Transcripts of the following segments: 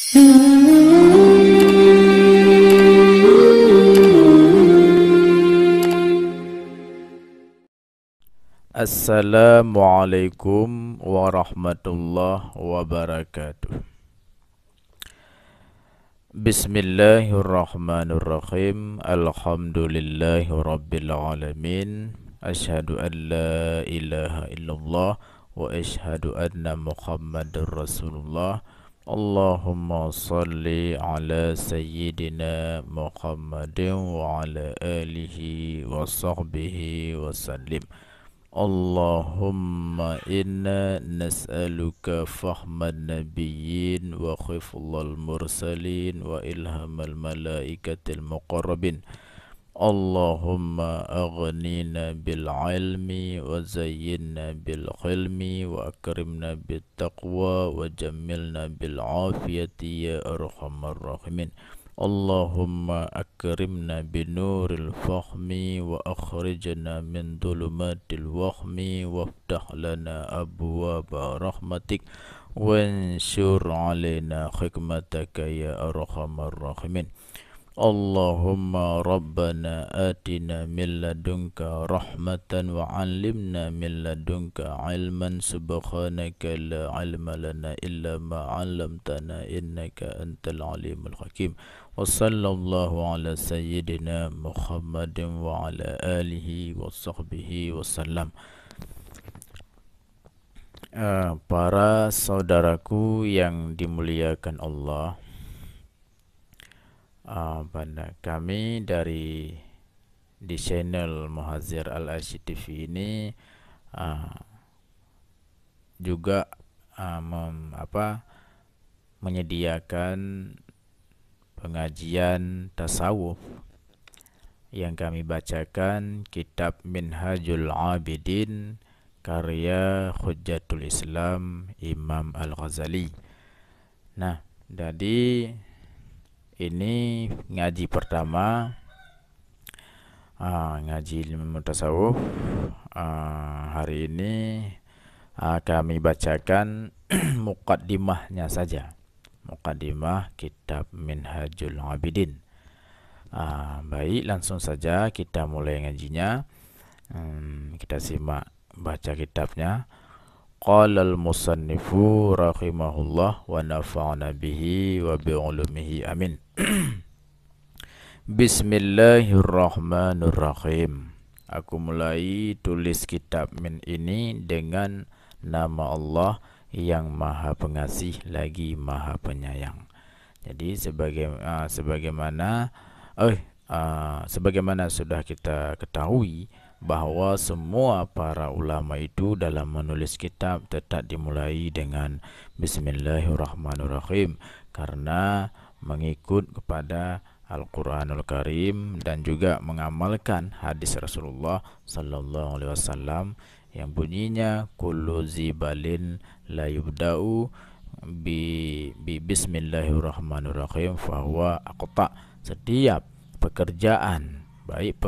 Assalamualaikum warahmatullahi wabarakatuh. Bismillahirrahmanirrahim. Alhamdulillahi rabbil alamin. Asyhadu an la ilaha illallah wa asyhadu anna Muhammadar Rasulullah. Allahumma salli ala sayyidina Muhammadin wa ala alihi wa sahbihi wa sallim. Allahumma inna nas'aluka fahman nabiyyin wa khiflal mursalin wa ilhamal malaikatil muqarrabin. Allahumma aghnina bil ilmi wa zayyinna bil khilmi wa akrimna bit taqwa wa jammilna bil afiyati ya arhamar rahimin. Allahumma akrimna binuril fahmi wa akhrijna min dhulumatil wahmi waftah lana abwaaba rahmatik wanshur alaina hikmataka ya arhamar rahimin. Allahumma rabbana atina min ladunka rahmatan wa 'allimna min ladunka ilman subhanaka la 'ilma lana illa ma 'allamtana innaka antal alimul hakim. Wa sallallahu ala sayyidina Muhammadin wa ala alihi wa sahbihi wa sallam. Para saudaraku yang dimuliakan Allah, pada kami di channel Muhadzir Al-Arsyid TV ini juga menyediakan pengajian tasawuf yang kami bacakan kitab Minhajul Abidin karya Hujjatul Islam Imam Al-Ghazali. Nah, jadi ini ngaji pertama, ngaji ilmu tasawuf. Hari ini kami bacakan muqaddimahnya saja, muqaddimah kitab Minhajul Abidin. Baik, langsung saja kita mulai ngajinya. Kita simak baca kitabnya. Qala al-musannifu rahimahullah wa nafa'ana bihi wa bi'ulumihi amin. Bismillahirrahmanirrahim. Aku mulai tulis kitab min ini dengan nama Allah yang Maha Pengasih lagi Maha Penyayang. Jadi sebagaimana sudah kita ketahui bahwa semua para ulama itu dalam menulis kitab tetap dimulai dengan Bismillahirrahmanirrahim, karena mengikut kepada Al-Quranul Karim dan juga mengamalkan hadis Rasulullah Sallallahu Alaihi Wasallam yang bunyinya kullu zibalin la yubda'u bi Bismillahirrahmanirrahim fahuwa aqta. Setiap pekerjaan, baik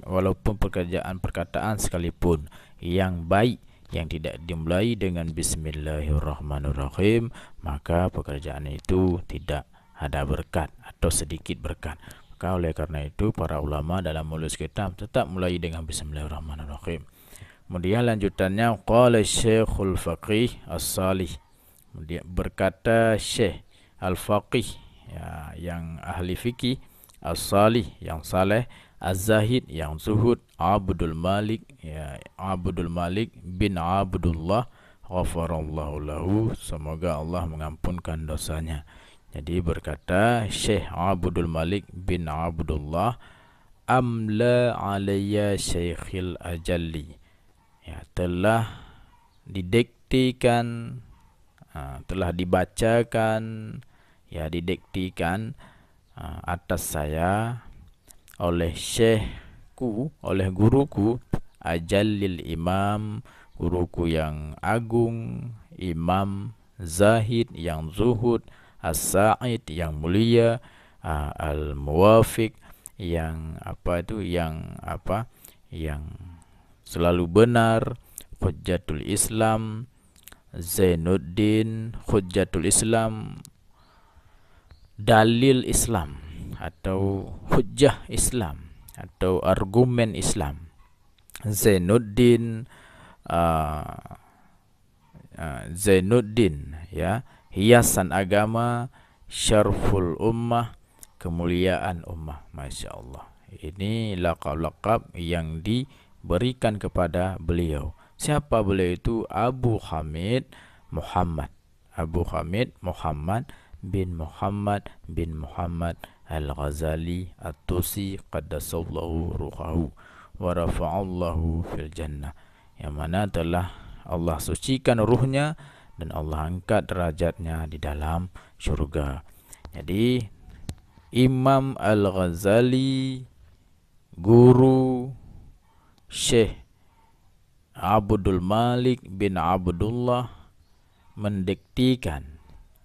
walaupun pekerjaan perkataan sekalipun yang baik yang tidak dimulai dengan Bismillahirrahmanirrahim, maka pekerjaan itu tidak ada berkat atau sedikit berkat. Maka oleh karena itu para ulama dalam menulis kitab tetap mulai dengan Bismillahirrahmanirrahim. Kemudian lanjutannya qala Syekhul Faqih As-Salih. Kemudian berkata Syekh Al-Faqih, ya, yang ahli fikih, As-Salih yang saleh, Az-Zahid yang zuhud, Abdul Malik, ya, Abdul Malik bin Abdullah ghafarallahu lahu, semoga Allah mengampunkan dosanya. Jadi berkata Syekh Abdul Malik bin Abdullah, amla alayya Syekhil Ajalli, ya, telah didiktikan, telah dibacakan, ya, didiktikan atas saya oleh syekhku, oleh guruku, Ajallil Imam, guruku yang agung, Imam Zahid yang zuhud, As-Sa'id yang mulia, Al-Muwafiq yang yang selalu benar, Hujjatul Islam, Zainuddin Hujjatul Islam, dalil Islam atau hujjah Islam atau argumen Islam. Zainuddin ya, hiasan agama, syarful ummah, kemuliaan ummah. Masya Allah, ini laqab-laqab yang diberikan kepada beliau. Siapa beliau itu? Abu Hamid Muhammad bin Muhammad Al-Ghazali At-Tusi qaddasallahu ruhahu wa rafa'allahu fil jannah, yang mana telah Allah sucikan ruhnya dan Allah angkat derajatnya di dalam syurga. Jadi Imam Al-Ghazali, guru Syekh Abdul Malik bin Abdullah, mendiktikan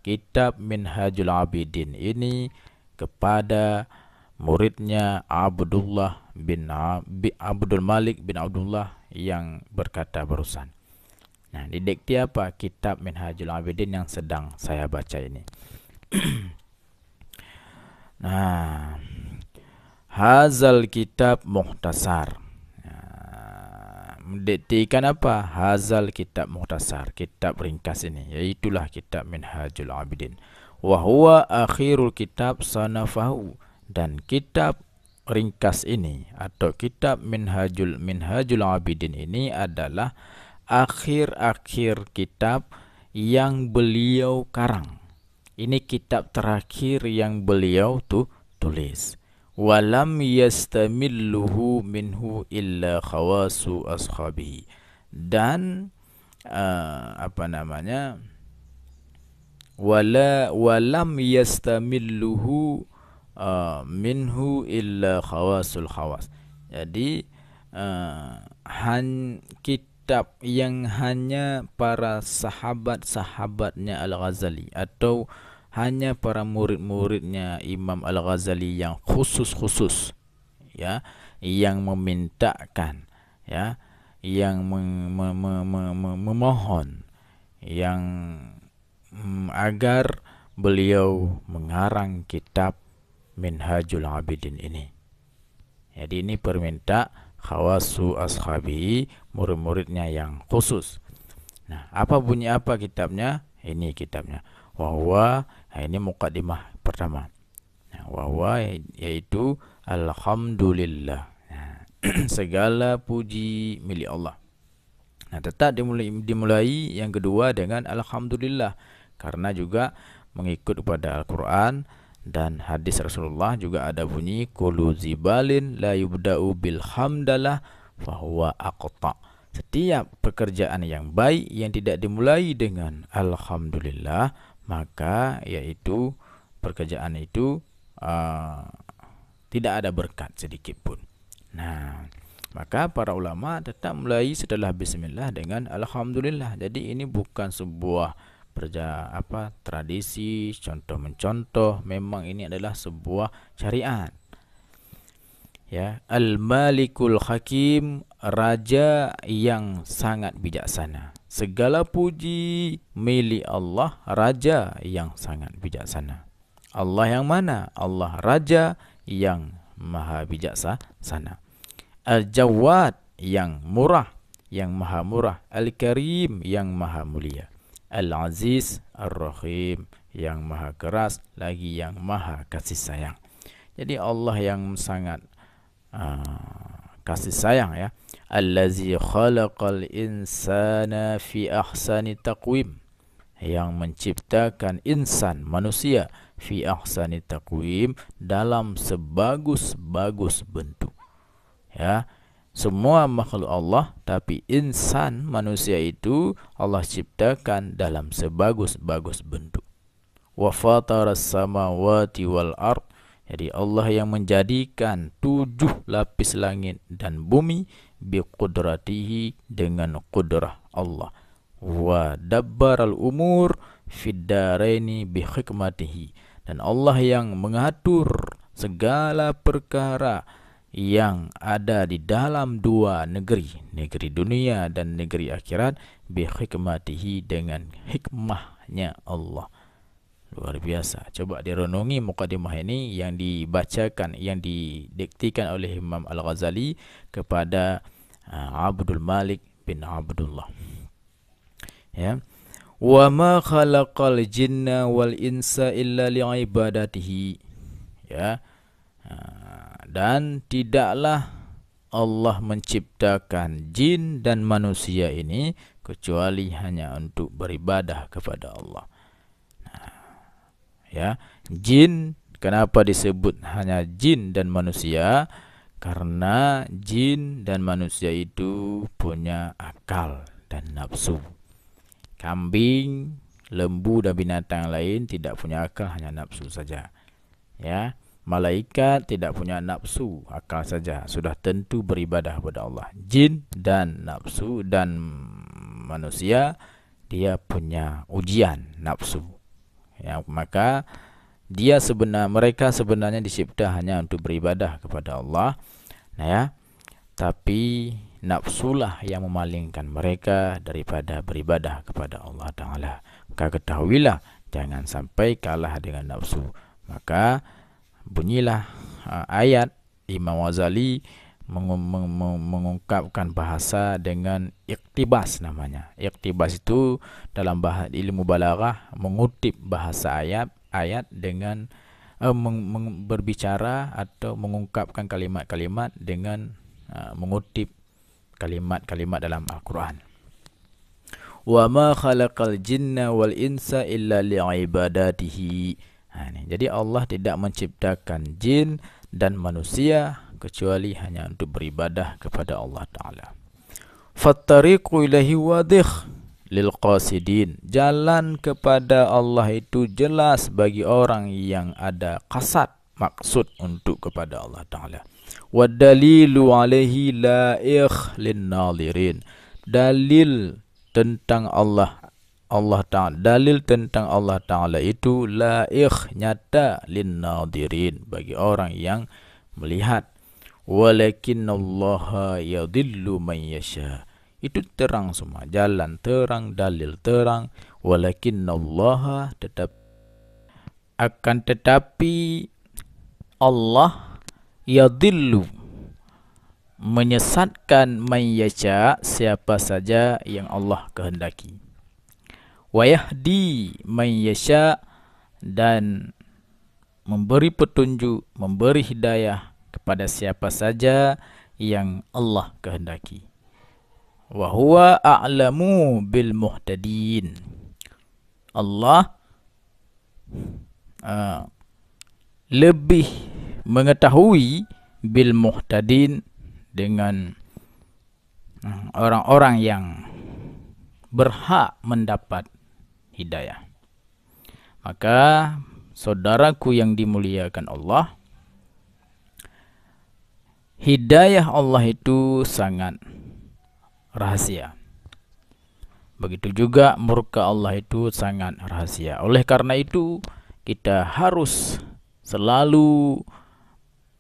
kitab Minhajul Abidin ini kepada muridnya Abdul Malik bin Abdullah yang berkata barusan. Nah, didikti apa? Kitab Minhajul Abidin yang sedang saya baca ini. Nah, hazal kitab muhtasar. Mendiktikan apa? Hazal kitab muhtasar, kitab ringkas ini, yaitulah kitab Minhajul Abidin. Wa huwa akhirul kitab sanafahu, dan kitab ringkas ini atau kitab Minhajul Abidin ini adalah akhir-akhir kitab yang beliau karang. Ini kitab terakhir yang beliau tulis. Walam yastamilluhu minhu illa khawasu ashabi, dan walam yastamilluhu minhu illa khawasul khawas. Jadi kitab yang hanya para sahabat-sahabatnya Al-Ghazali atau hanya para murid-muridnya Imam Al-Ghazali yang khusus ya, yang memintakan ya, yang memohon yang agar beliau mengarang kitab Minhajul Abidin ini. Jadi ini perminta khawasu ashabi, murid-muridnya yang khusus. Nah, apa kitabnya? Ini kitabnya. Wahwa, ini muqaddimah pertama. Wahwa yaitu alhamdulillah. Segala puji milik Allah. Nah, tetap dimulai yang kedua dengan alhamdulillah, karena juga mengikut pada Al-Quran dan hadis Rasulullah juga ada bunyi kullu zibalin la yubda'u bil hamdalah fahuwa aqta. Setiap pekerjaan yang baik yang tidak dimulai dengan alhamdulillah, maka yaitu pekerjaan itu tidak ada berkat sedikit pun. Nah, maka para ulama tetap mulai setelah bismillah dengan alhamdulillah. Jadi ini bukan sebuah tradisi contoh mencontoh, memang ini adalah sebuah syariat. Ya, Al-Malikul Hakim, raja yang sangat bijaksana. Segala puji milik Allah, raja yang sangat bijaksana. Allah yang mana? Allah raja yang maha bijaksana. Al-Jawad, yang murah, yang maha murah. Al-Karim, yang maha mulia. Al-Aziz, Ar-Rahim, yang maha keras lagi yang maha kasih sayang. Jadi Allah yang sangat kasih sayang ya. Allazi khalaqal insana fi ahsani taqwim, yang menciptakan insan, manusia, fi ahsani taqwim, dalam sebagus-bagus bentuk. Ya, semua makhluk Allah, tapi insan, manusia itu Allah ciptakan dalam sebagus-bagus bentuk. Wa fataras samawati wal ard, jadi Allah yang menjadikan 7 lapis langit dan bumi biqudratihi, dengan qudrah Allah. Wa dabbaral umur fid daraini bihikmatihi, dan Allah yang mengatur segala perkara yang ada di dalam dua negeri, negeri dunia dan negeri akhirat, bihikmatihi, dengan hikmahnya Allah. Luar biasa. Coba direnungi mukadimah ini yang dibacakan, yang didiktikan oleh Imam Al-Ghazali kepada Abdul Malik bin Abdullah. Ya. Wa ma khalaqal jinna wal insa illa li'ibadatihi. Ya. Dan tidaklah Allah menciptakan jin dan manusia ini kecuali hanya untuk beribadah kepada Allah. Ya, jin, kenapa disebut hanya jin dan manusia? Karena jin dan manusia itu punya akal dan nafsu. Kambing, lembu dan binatang lain tidak punya akal, hanya nafsu saja. Ya, malaikat tidak punya nafsu, akal saja, sudah tentu beribadah kepada Allah. Jin dan nafsu dan manusia dia punya ujian nafsu. Ya, maka mereka sebenarnya dicipta hanya untuk beribadah kepada Allah. Nah ya, tapi nafsulah yang memalingkan mereka daripada beribadah kepada Allah Ta'ala. Maka ketahuilah, jangan sampai kalah dengan nafsu. Maka bunyilah ayat Imam Ghazali mengungkapkan bahasa dengan iktibas namanya. Iktibas itu dalam bahasa ilmu balaghah mengutip bahasa ayat dengan berbicara atau mengungkapkan kalimat-kalimat dengan mengutip kalimat-kalimat dalam Al-Quran. Wa ma khalaqal jinna wal insa illa li'ibadatihi. Jadi Allah tidak menciptakan jin dan manusia kecuali hanya untuk beribadah kepada Allah Ta'ala. Fattariqu ilahi wadih lil qasidin. Jalan kepada Allah itu jelas bagi orang yang ada qasad, maksud untuk kepada Allah Ta'ala. Wadalilu alaihi la'ikh lin nadirin. Dalil tentang Allah Ta'ala, dalil tentang Allah Ta'ala itu la'ikh, nyata, lin nadirin, bagi orang yang melihat. Walakinallaha yadillu man yasha. Itu terang semua, jalan terang, dalil terang. Walakinallaha, tetapi Allah yadillu, menyesatkan man yasha, siapa saja yang Allah kehendaki. Wa yahdi man yasha, dan memberi petunjuk, memberi hidayah kepada siapa saja yang Allah kehendaki. Wa huwa a'lamu bil muhtadin. Allah lebih mengetahui bil muhtadin, dengan orang-orang yang berhak mendapat hidayah. Maka saudaraku yang dimuliakan Allah, hidayah Allah itu sangat rahasia. Begitu juga murka Allah itu sangat rahasia. Oleh karena itu, kita harus selalu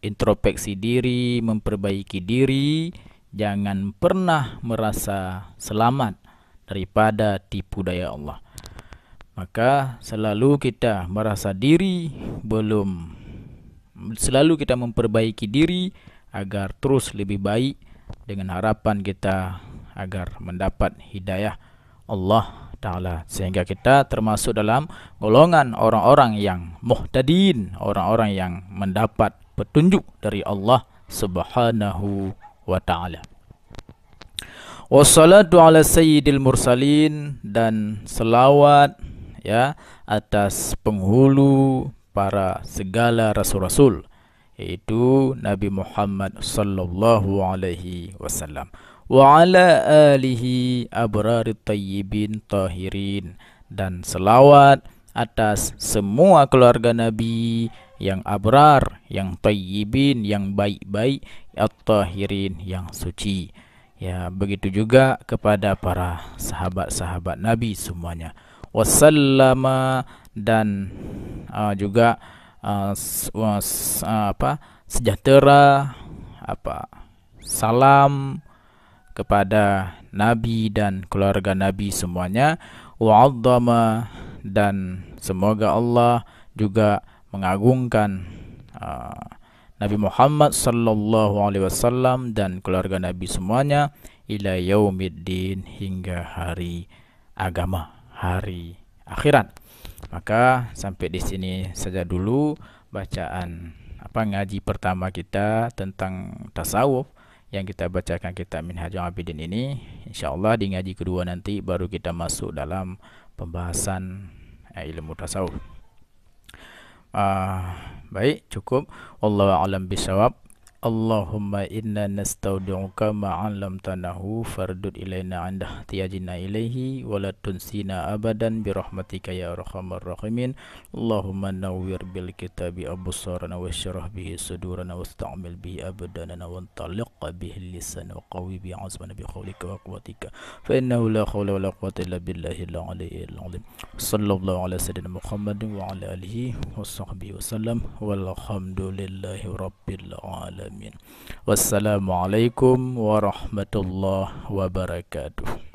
introspeksi diri, memperbaiki diri. Jangan pernah merasa selamat daripada tipu daya Allah. Maka selalu kita merasa diri belum, selalu kita memperbaiki diri agar terus lebih baik, dengan harapan kita agar mendapat hidayah Allah Ta'ala, sehingga kita termasuk dalam golongan orang-orang yang muhtadin, orang-orang yang mendapat petunjuk dari Allah Subhanahu wa Ta'ala. Wassalatu ala sayyidil mursalin, dan selawat ya atas penghulu para segala rasul-rasul, yaitu Nabi Muhammad sallallahu alaihi wasallam, wa ala alihi abrarit tayyibin tahirin, dan selawat atas semua keluarga Nabi yang abrar, yang tayyibin, yang baik-baik, at-tahirin, yang suci. Ya, begitu juga kepada para sahabat-sahabat Nabi semuanya. Wassallama, dan juga sejahtera, salam kepada Nabi dan keluarga Nabi semuanya. Wa'adzama, dan Semoga Allah juga mengagungkan Nabi Muhammad sallallahu alaihi wasallam dan keluarga Nabi semuanya ila yaumiddin, hingga hari agama, hari akhirat. Maka sampai di sini saja dulu bacaan ngaji pertama kita tentang tasawuf yang kita bacakan kitab Minhajul Abidin ini. Insyaallah di ngaji kedua nanti baru kita masuk dalam pembahasan ilmu tasawuf. Baik, cukup. Wallahu a'lam bishawab. Allahumma inna nastaudi'uka ma 'allamtanahu fardud ilaina 'inda ihtiyajina ilaihi wa la tunsina abadan bi rahmatika ya arhamar rahimin. Allahumma nawwir bil kitabi absarana wa shrah bihi sudurana wasta'mil bihi abdanana wa antaliq bihi lisan wa qawi bi 'azmana bi qawlika wa quwwatika fa innahu la hawla wa la quwwata illa billahi al-'aliyyil 'azim. Sallallahu ala sayyidina Muhammadin wa ala alihi wa sahbihi wasallam walhamdulillahi rabbil alamin. Wassalamualaikum warahmatullahi wabarakatuh.